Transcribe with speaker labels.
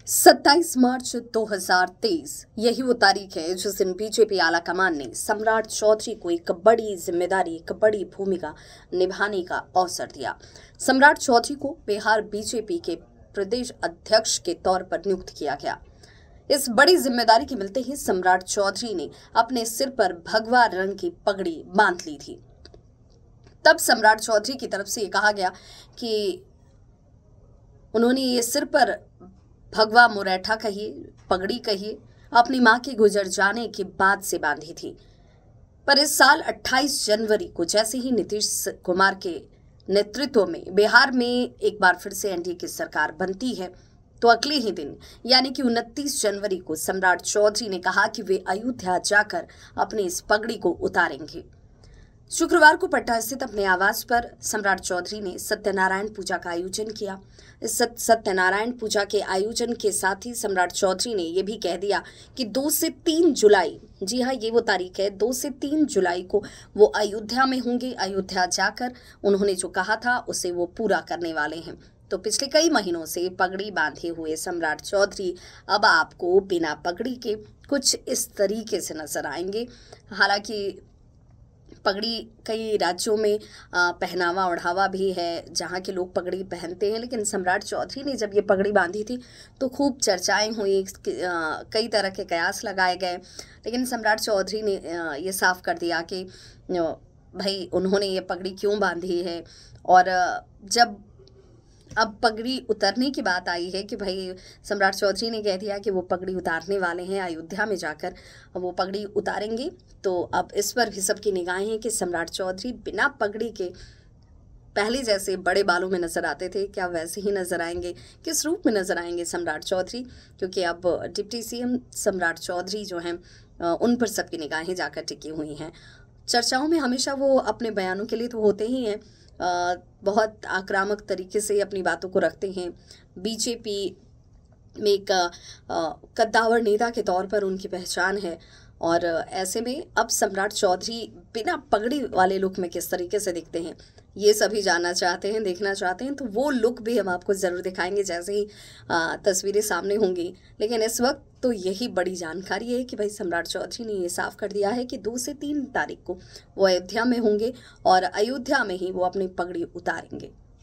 Speaker 1: 27 मार्च 2023 यही वो तारीख है जिस दिन बीजेपी आलाकमान ने सम्राट चौधरी को एक बड़ी जिम्मेदारी, एक बड़ी भूमिका निभाने का अवसर दिया। सम्राट चौधरी को बिहार बीजेपी के प्रदेश अध्यक्ष के तौर पर नियुक्त किया गया। इस बड़ी जिम्मेदारी के मिलते ही सम्राट चौधरी ने अपने सिर पर भगवा रंग की पगड़ी बांध ली थी। तब सम्राट चौधरी की तरफ से ये कहा गया कि उन्होंने ये सिर पर भगवा मुरैठा कहिए, पगड़ी कहिए, अपनी मां के गुजर जाने के बाद से बांधी थी। पर इस साल 28 जनवरी को जैसे ही नीतीश कुमार के नेतृत्व में बिहार में एक बार फिर से एनडीए की सरकार बनती है, तो अगले ही दिन यानी कि 29 जनवरी को सम्राट चौधरी ने कहा कि वे अयोध्या जाकर अपनी इस पगड़ी को उतारेंगे। शुक्रवार को पटना स्थित अपने आवास पर सम्राट चौधरी ने सत्यनारायण पूजा का आयोजन किया। इस सत्यनारायण पूजा के आयोजन के साथ ही सम्राट चौधरी ने यह भी कह दिया कि 2 से 3 जुलाई, जी हाँ ये वो तारीख है, 2 से 3 जुलाई को वो अयोध्या में होंगे। अयोध्या जाकर उन्होंने जो कहा था उसे वो पूरा करने वाले हैं। तो पिछले कई महीनों से पगड़ी बांधे हुए सम्राट चौधरी अब आपको बिना पगड़ी के कुछ इस तरीके से नजर आएंगे। हालांकि पगड़ी कई राज्यों में पहनावा ओढ़ावा भी है जहाँ के लोग पगड़ी पहनते हैं, लेकिन सम्राट चौधरी ने जब ये पगड़ी बांधी थी तो खूब चर्चाएं हुई, कई तरह के कयास लगाए गए। लेकिन सम्राट चौधरी ने ये साफ कर दिया कि भाई उन्होंने ये पगड़ी क्यों बांधी है। और जब अब पगड़ी उतारने की बात आई है कि भाई सम्राट चौधरी ने कह दिया कि वो पगड़ी उतारने वाले हैं, अयोध्या में जाकर वो पगड़ी उतारेंगे। तो अब इस पर भी सबकी निगाहें हैं कि सम्राट चौधरी बिना पगड़ी के पहले जैसे बड़े बालों में नजर आते थे, क्या वैसे ही नजर आएंगे, किस रूप में नजर आएंगे सम्राट चौधरी, क्योंकि अब डिप्टी सीएम सम्राट चौधरी जो हैं उन पर सबकी निगाहें जाकर टिकी हुई हैं। चर्चाओं में हमेशा वो अपने बयानों के लिए तो होते ही हैं, बहुत आक्रामक तरीके से अपनी बातों को रखते हैं। बीजेपी में एक कद्दावर नेता के तौर पर उनकी पहचान है, और ऐसे में अब सम्राट चौधरी बिना पगड़ी वाले लुक में किस तरीके से दिखते हैं ये सभी जानना चाहते हैं, देखना चाहते हैं। तो वो लुक भी हम आपको ज़रूर दिखाएंगे जैसे ही तस्वीरें सामने होंगी। लेकिन इस वक्त तो यही बड़ी जानकारी है कि भाई सम्राट चौधरी ने ये साफ कर दिया है कि 2 से 3 तारीख को वो अयोध्या में होंगे और अयोध्या में ही वो अपनी पगड़ी उतारेंगे।